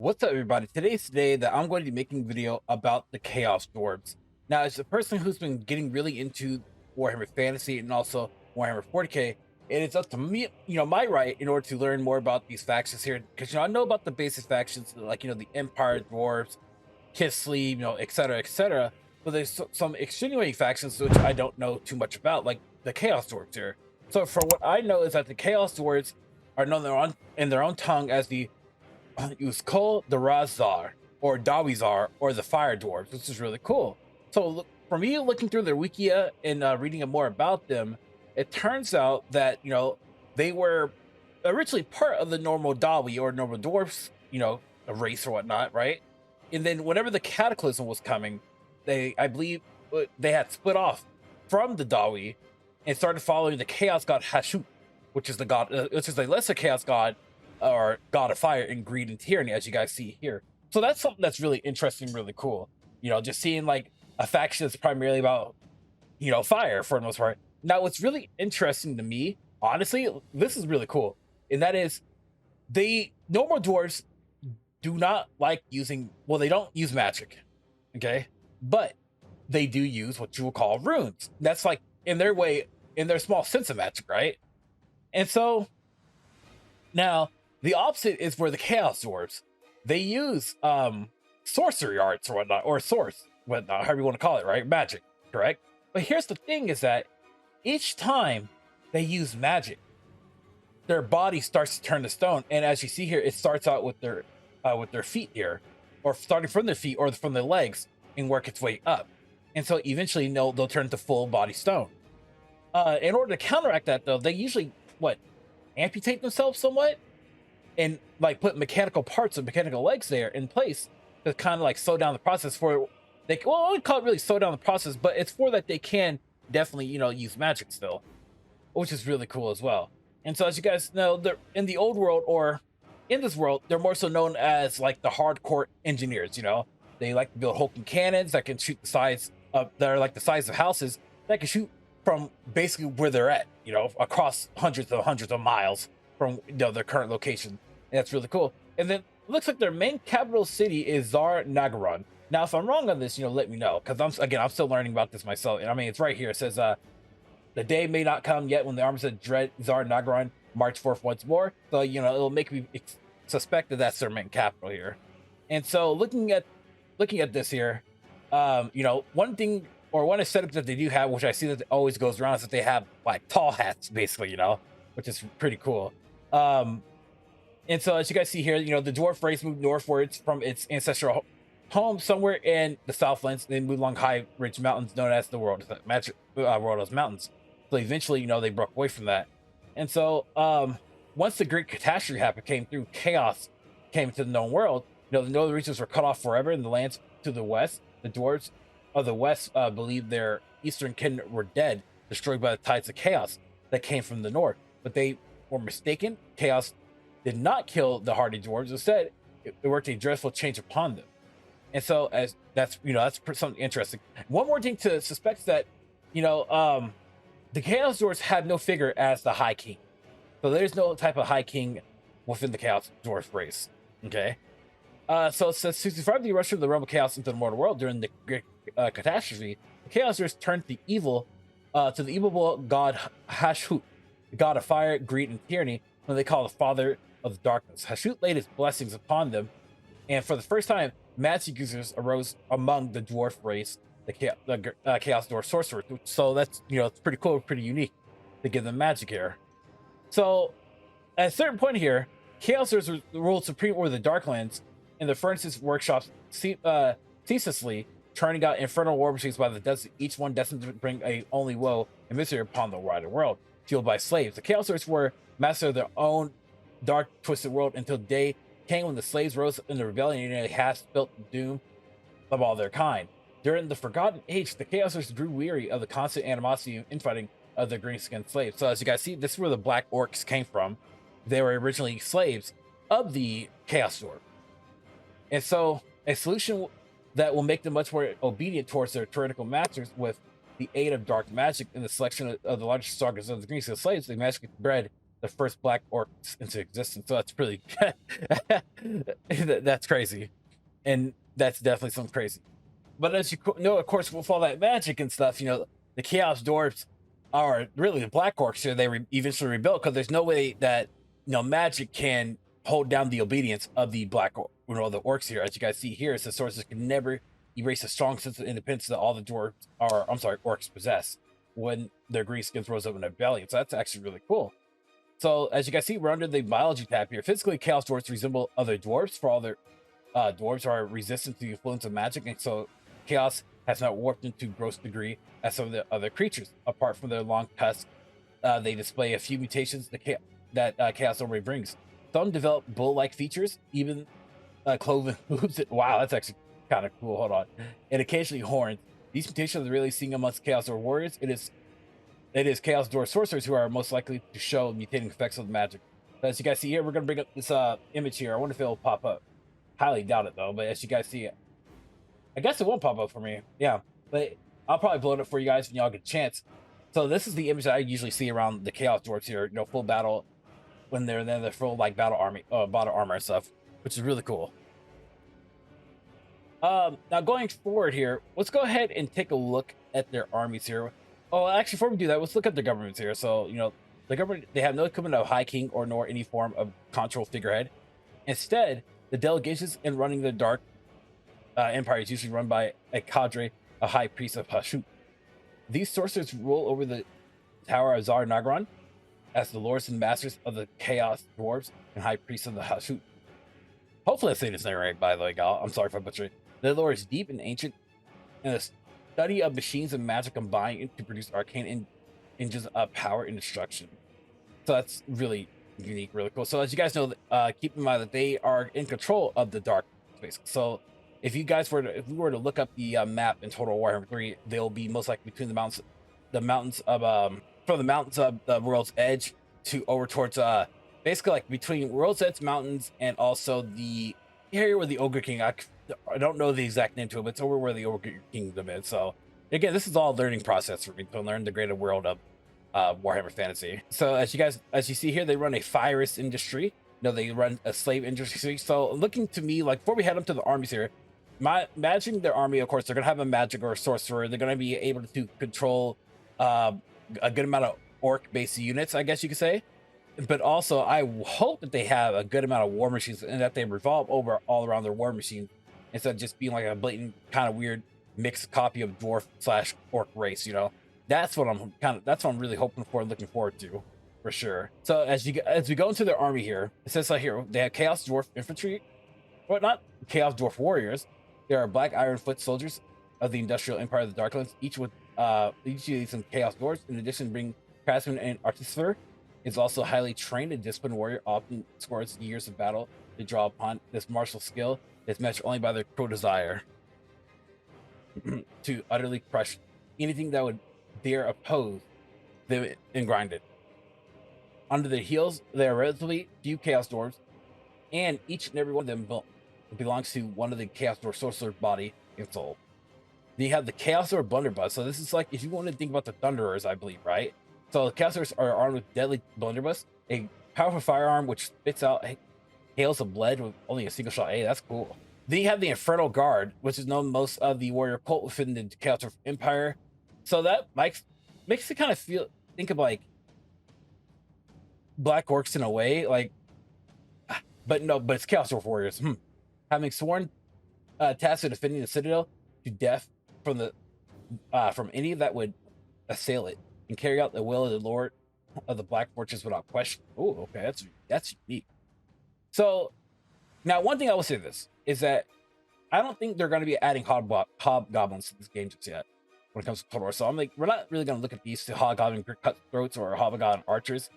What's up, everybody? Today's the day that I'm going to be making a video about the Chaos Dwarves. Now, as a person who's been getting really into Warhammer Fantasy and also Warhammer 40k, it is up to me, my right in order to learn more about these factions here. Because, I know about the basic factions, like, the Empire Dwarves, Kislev, etc., etc. But there's some extenuating factions which I don't know too much about, like the Chaos Dwarves here. So, for what I know is that the Chaos Dwarves are known in their own tongue as the Uskol the Razar or Dawizar or the Fire Dwarves, which is really cool. So for me, looking through their wikia and reading more about them, it turns out that they were originally part of the normal Dawi or normal dwarfs, a race or whatnot, right? And then whenever the Cataclysm was coming, I believe they had split off from the Dawi and started following the Chaos God Hashut, which is the lesser Chaos God or God of Fire and Greed and Tyranny, as you guys see here. So that's something that's really interesting, really cool. Just seeing like a faction that's primarily about, fire for the most part. Now, what's really interesting to me, honestly, this is really cool, and that is the normal dwarves do not like using, well, they don't use magic, okay? But they do use what you will call runes. That's like in their small sense of magic, right? And so now the opposite is where the Chaos Dwarves, they use sorcery arts or whatnot, or source, whatnot, however you want to call it, right? Magic, correct? But here's the thing is that each time they use magic, their body starts to turn to stone. And as you see here, it starts out with their feet here, or starting from their feet or from their legs and work its way up. And so eventually they'll turn to full body stone. In order to counteract that though, they usually amputate themselves somewhat and like put mechanical parts of mechanical legs there in place to kind of like slow down the process I wouldn't call it really slow down the process, but it's for that they can definitely, use magic still, which is really cool as well. And so as you guys know, they're in the old world, or in this world, they're more so known as like the hardcore engineers. They like to build hulking cannons that can shoot that are like the size of houses, that can shoot from basically where they're at, across hundreds of miles from their current location. And that's really cool. And then it looks like their main capital city is Zar Nagaron. Now, if I'm wrong on this, let me know, because I'm still learning about this myself. And I mean, it's right here. It says, the day may not come yet when the armies of dread Zar Nagaron march forth once more. So, it'll make me suspect that that's their main capital here. And so looking at this here, one thing or one setup that they do have, which I see that always goes around, is that they have like tall hats, basically, which is pretty cool. And so as you guys see here, the dwarf race moved northwards from its ancestral home somewhere in the Southlands. They moved along high ridge mountains known as the World of Mountains. So eventually, they broke away from that. And so once the great catastrophe happened, chaos came into the known world, the northern regions were cut off forever, and the lands to the west, the dwarves of the west believed their eastern kin were dead, destroyed by the tides of chaos that came from the north. But they were mistaken. Chaos did not kill the hardy dwarves. Instead, it worked a dreadful change upon them. And so as that's something interesting. One more thing to suspect is that the Chaos Dwarves have no figure as the High King. So there's no type of High King within the Chaos Dwarf race. Okay. So since 65 the eruption of the realm of chaos into the mortal world during the great catastrophe, the Chaos Dwarves turned to the evil god Hashut, the god of fire, greed, and tyranny, whom they call the father of the darkness. Hashut laid his blessings upon them, and for the first time, magic users arose among the dwarf race, the Chaos Dwarf sorcerers. So that's it's pretty cool, pretty unique to give them magic here. So at a certain point here, Chaos Dwarves ruled supreme over the Darklands, and the furnaces workshops ceaselessly churning out infernal war machines by the dozen, each one destined to bring only woe and misery upon the wider world, fueled by slaves. The Chaos Dwarves were masters of their own dark, twisted world until day came when the slaves rose in the rebellion and half spelt the doom of all their kind. During the Forgotten Age, the Chaos Dwarves grew weary of the constant animosity and infighting of the green-skinned slaves. So as you guys see, this is where the Black Orcs came from. They were originally slaves of the Chaos Dwarf. And so a solution that will make them much more obedient towards their tyrannical masters with the aid of dark magic and the selection of the largest targets of the green-skinned slaves, they magically bred the first black orcs into existence. So that's pretty that's crazy, and that's definitely something crazy. But as you know, of course, with all that magic and stuff, the Chaos Dwarfs are really the Black Orcs here. They eventually rebuilt because there's no way that magic can hold down the obedience of the the Orcs here. As you guys see here, it's the sorcerers can never erase a strong sense of independence that all the dwarves Orcs possess when their green skins rose up in rebellion. So that's actually really cool. So as you guys see, we're under the biology tab here. Physically, Chaos Dwarfs resemble other dwarves for all their dwarves are resistant to the influence of magic, and so Chaos has not warped into gross degree as some of the other creatures. Apart from their long tusks, they display a few mutations that Chaos already brings. Some develop bull-like features, even cloven hooves. Wow, that's actually kind of cool. Hold on. And occasionally horns. These mutations are really seen amongst Chaos Dwarf warriors. It is Chaos Dwarf sorcerers who are most likely to show mutating effects of the magic. But as you guys see here, we're going to bring up this image here. I wonder if it'll pop up. Highly doubt it though, but as you guys see it, I guess it won't pop up for me. Yeah, but I'll probably blow it up for you guys when y'all get a chance. So this is the image that I usually see around the Chaos Dwarfs here, full battle when they're then the full like battle armor and stuff, which is really cool. Now going forward here, let's go ahead and take a look at their armies here. Oh, actually, before we do that, let's look at their governments here. So the government, they have no equivalent of High King or nor any form of control figurehead. Instead, the delegations in running the Dark Empire is usually run by a cadre, a high priest of Hashut. These sorcerers rule over the Tower of Zar Nagron as the lords and masters of the Chaos Dwarves and high priests of the Hashut. Hopefully I say this name right, by the way, gal. I'm sorry if I butchered it. Their lore is deep and ancient, and the study of machines and magic combined to produce arcane engines of power and destruction. So that's really unique, really cool. So as you guys know, keep in mind that they are in control of the dark space. So if we were to look up the map in Total Warhammer 3, they'll be most likely between the mountains of from the mountains of the World's Edge to over towards basically like between World's Edge mountains and also the area where the Ogre King. I don't know the exact name to it, but it's over where the Ogre Kingdom is. So again, this is all a learning process for me to learn the greater world of Warhammer Fantasy. So as you see here, they run a firist industry. They run a slave industry. So looking to me, like before we head up to the armies here, imagining their army, of course, they're gonna have a magic or a sorcerer. They're gonna be able to control a good amount of orc-based units, I guess you could say. But also, I hope that they have a good amount of war machines and that they revolve over all around their war machines instead of just being like a blatant kind of weird mixed copy of dwarf/orc race. That's what I'm really hoping for and looking forward to, for sure. So as we go into their army here, it says right here they have Chaos Dwarf infantry, but not Chaos Dwarf warriors. There are Black Iron Foot soldiers of the Industrial Empire of the Darklands, each of these some Chaos Dwarfs. In addition, bring craftsman and artificer is also highly trained and disciplined warrior. Often scores years of battle to draw upon this martial skill. Is matched only by their true desire to utterly crush anything that would dare oppose them and grind it. Under their heels, there are relatively few Chaos Dwarves, and each and every one of them belongs to one of the Chaos Dwarf sorcerer body and soul. Then you have the Chaos Dwarf Blunderbuss. So this is like if you want to think about the Thunderers, I believe, right? So the Chaos Dwarfs are armed with deadly Blunderbuss, a powerful firearm which spits out hails of lead with only a single shot. Hey, that's cool. Then you have the Infernal Guard, which is known most of the warrior cult within the Chaos Dwarf Empire. So that makes it kind of think of like Black Orcs in a way, like, but it's Chaos Dwarf warriors. Having sworn tasked with defending the Citadel to death from any that would assail it and carry out the will of the Lord of the Black Fortress without question. Oh, okay, that's unique. So now, one thing I will say this is that I don't think they're going to be adding hobgoblins to this game just yet when it comes to Total War. So I'm like, we're not really going to look at these hobgoblin cutthroats or hobgoblin archers.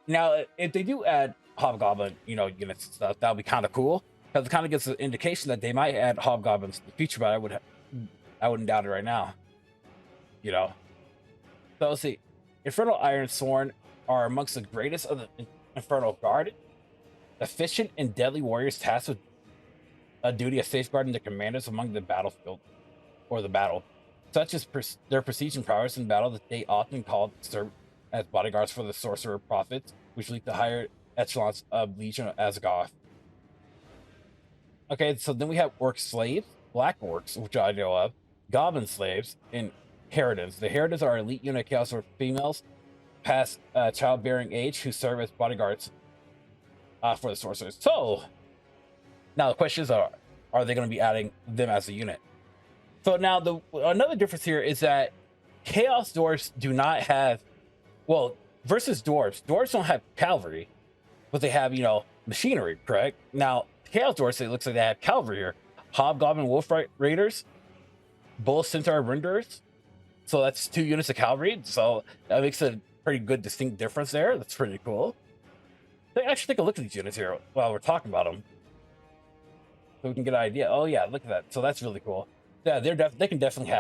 Now, if they do add hobgoblin, units and stuff, that would be kind of cool because it kind of gives an indication that they might add hobgoblins in the future. But I wouldn't doubt it right now. So let's see. Infernal Iron Sworn are amongst the greatest of the Infernal Guard, efficient and deadly warriors tasked with a duty of safeguarding the commanders among the battlefield or the battle, such as their precision prowess in battle that they often serve as bodyguards for the sorcerer prophets which lead to higher echelons of Legion of Azagoth. Okay, so then we have orc slaves, black orcs, which I know of, goblin slaves, and Harridans. The Harridans are elite unit chaos or females past childbearing age who serve as bodyguards for the sorcerers. So now the question is, are they going to be adding them as a unit? So now another difference here is that Chaos Dwarfs do not have, well, versus Dwarfs don't have cavalry, but they have, machinery, correct? Now, Chaos Dwarfs, it looks like they have cavalry here. Hobgoblin Wolf Raiders, Bull Centaur Renderers. So that's 2 units of cavalry. So that makes a pretty good distinct difference there. That's pretty cool. Actually take a look at these units here while we're talking about them, so we can get an idea. Oh yeah, look at that. So that's really cool. Yeah, they can definitely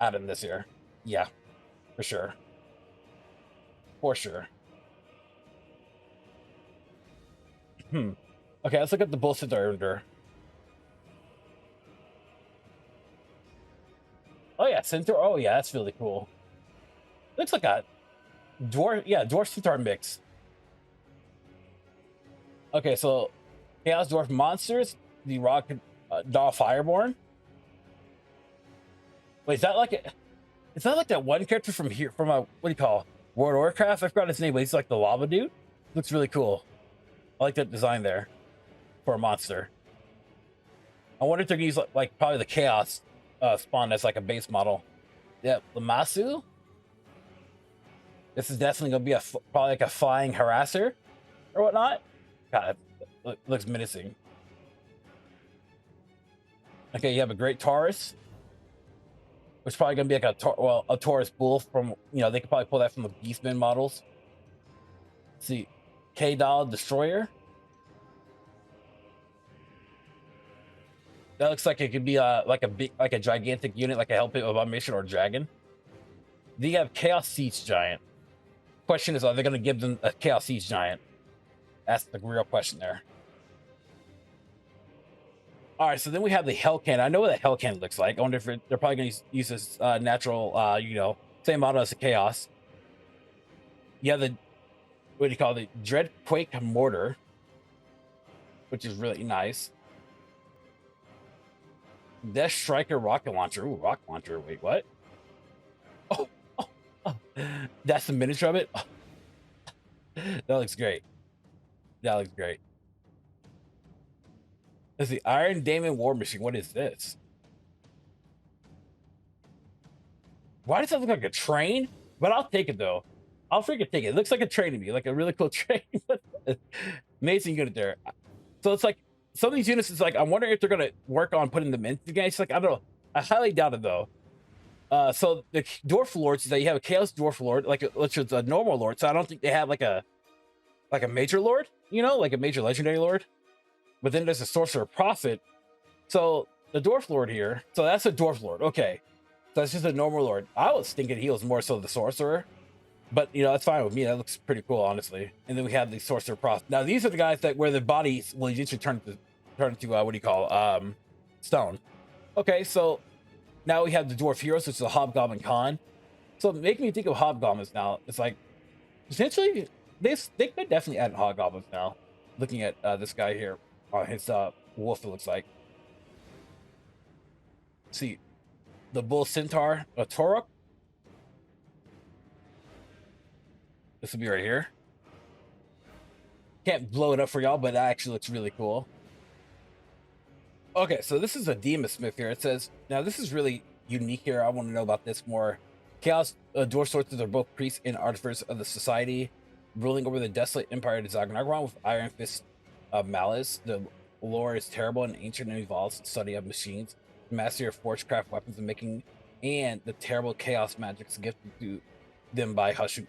add them this year. Yeah, for sure. For sure. Okay, let's look at the Bull Centaur Render. Oh yeah, Centaur. Oh yeah, that's really cool. Looks like a dwarf Centaur mix. Okay, so Chaos Dwarf monsters, the Rock Daw Fireborn. Wait, is that like that one character from here from what do you call World of Warcraft? I forgot his name, but he's like the lava dude. Looks really cool. I like that design there for a monster. I wonder if they're gonna use like probably the Chaos spawn as like a base model. Yep, Lamasu. This is definitely gonna be probably like a flying harasser or whatnot. God, it looks menacing. Okay, you have a Great Taurus, which is probably gonna be like a Taurus bull from, they could probably pull that from the Beastmen models. Let's see, K-Doll Destroyer. That looks like it could be like a gigantic unit, like a Hell Pit Abomination or Dragon. Then you have Chaos Siege Giant. Question is, are they going to give them a Chaos Siege Giant? That's the real question there. All right, so then we have the Hell Cannon. I know what the Hell Cannon looks like. I wonder if they're probably going to use this natural, same model as the Chaos. You have the, what do you call it, the Dreadquake Mortar, which is really nice. Death Striker Rocket Launcher. Ooh, rocket launcher. Wait, what? Oh, that's the miniature of it. Oh. That looks great. That looks great. Let's see. Iron Daemon War Machine. What is this? Why does that look like a train? But I'll take it though. I'll freaking take it. It looks like a train to me, like a really cool train. Amazing unit there. So it's like some of these units is like, I'm wondering if they're gonna work on putting them into the game. It's like, I don't know. I highly doubt it though. So the Dwarf Lords is that you have a Chaos Dwarf Lord, which is a normal Lord. So I don't think they have like a major Lord, like a major legendary Lord. But then there's a Sorcerer Prophet. So the Dwarf Lord here, so that's a Dwarf Lord. Okay. So that's just a normal Lord. I was thinking he was more so the Sorcerer. But, that's fine with me. That looks pretty cool, honestly. And then we have the Sorcerer Prophet. Now, these are the guys where the bodies will eventually turn into what do you call, stone. Okay, so now we have the Dwarf Heroes, which is a Hobgoblin Khan. So making me think of Hobgoblins now. It's like, essentially, they could definitely add Hobgoblins now. Looking at this guy here, his wolf, it looks like. Let's see, the Bull Centaur, a Torok. This will be right here. Can't blow it up for y'all, but that actually looks really cool. Okay, so this is a Demon Smith here. It says, now this is really unique here. I want to know about this more. Chaos Dwarf Sorcerers are both priests and artificers of the society, ruling over the desolate empire of Zagnagron with iron fist of malice. The lore is terrible and ancient and evolves study of machines, the mastery of forgecraft weapons and making, and the terrible chaos magics gifted to them by Hushu.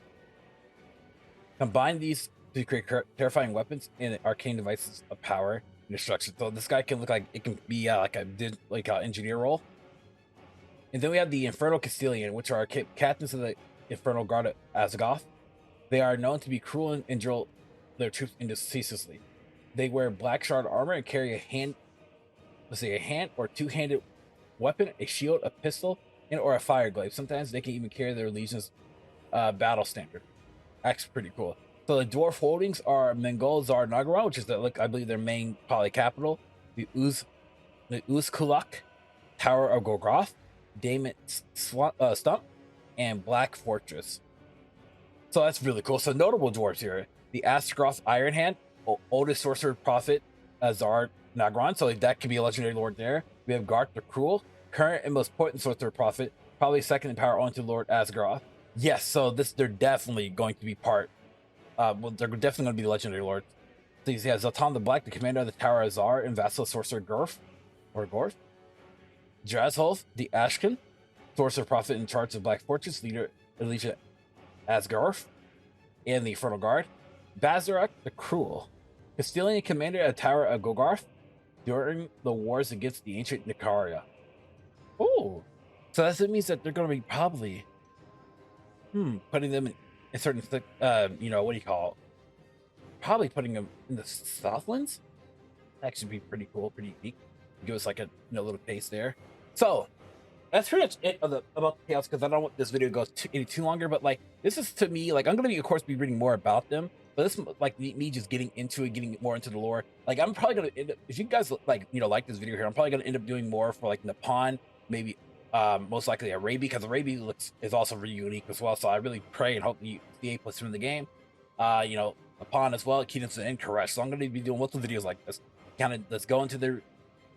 Combine these to create terrifying weapons and arcane devices of power and destruction. So this guy can look like it can be like an engineer role. And then we have the Infernal Castilian, which are captains of the Infernal Guard of Azagoth. They are known to be cruel and drill their troops into ceaselessly. They wear black shard armor and carry a hand or two-handed weapon, a shield, a pistol, and or a fire glaive. Sometimes they can even carry their legion's battle standard. That's pretty cool. So the dwarf holdings are Mongol Tsar Nagaron, which is like I believe their main probably capital. The Uzkulak, Tower of Golgoth, Damon Stump, and Black Fortress. So that's really cool. So notable dwarves here: the Astaroth Iron Hand, oldest sorcerer prophet, Tsar Nagaron. So that could be a legendary lord there. We have Garth the Cruel, current and most potent sorcerer prophet, probably second in power only to Lord Asgaroth. Yes, so they're definitely going to be part. Well, they're definitely going to be legendary lords. So you have Zatan the Black, the commander of the Tower of Tsar, and vassal sorcerer Gorf. Drazholf the Ashkin, sorcerer prophet in charge of Black Fortress, leader Alicia Asgarth, and the Infernal Guard. Bazarak the Cruel, Castilian commander of the Tower of Golgoth during the wars against the ancient Nicaria. Oh, so that means that they're going to be probably putting them in certain, what do you call it? Probably putting them in the Southlands. That should be pretty cool, pretty unique. Give us like a little taste there. So that's pretty much it about the chaos, because I don't want this video to go any too longer. But like, this is to me, like, I'm gonna be, of course, be reading more about them. But this, like, me just getting into it, getting more into the lore. Like, I'm probably gonna end up, if you guys like this video here, I'm probably gonna end up doing more for like Nippon, maybe most likely Arabia, because Arabia is also really unique as well. So I really pray and hope you see A+ in the game. Nippon as well, Cadence and Koresh. So I'm gonna be doing multiple videos like this. Kind of let's go into their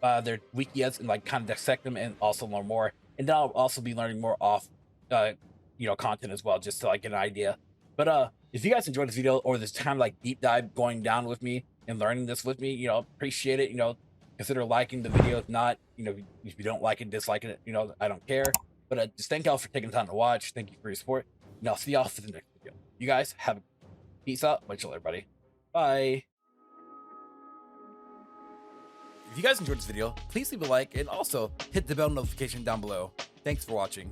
wikis and like kind of dissect them and also learn more. And then I'll also be learning more off content as well, just to like get an idea. But if you guys enjoyed this video, or this kind of like deep dive going down with me and learning this with me, appreciate it. Consider liking the video. If not, if you don't like it, dislike it, I don't care. But just thank y'all for taking the time to watch. Thank you for your support, and I'll see y'all for the next video. You guys have a peace out. Much love, everybody. Bye. If you guys enjoyed this video, please leave a like and also hit the bell notification down below. Thanks for watching.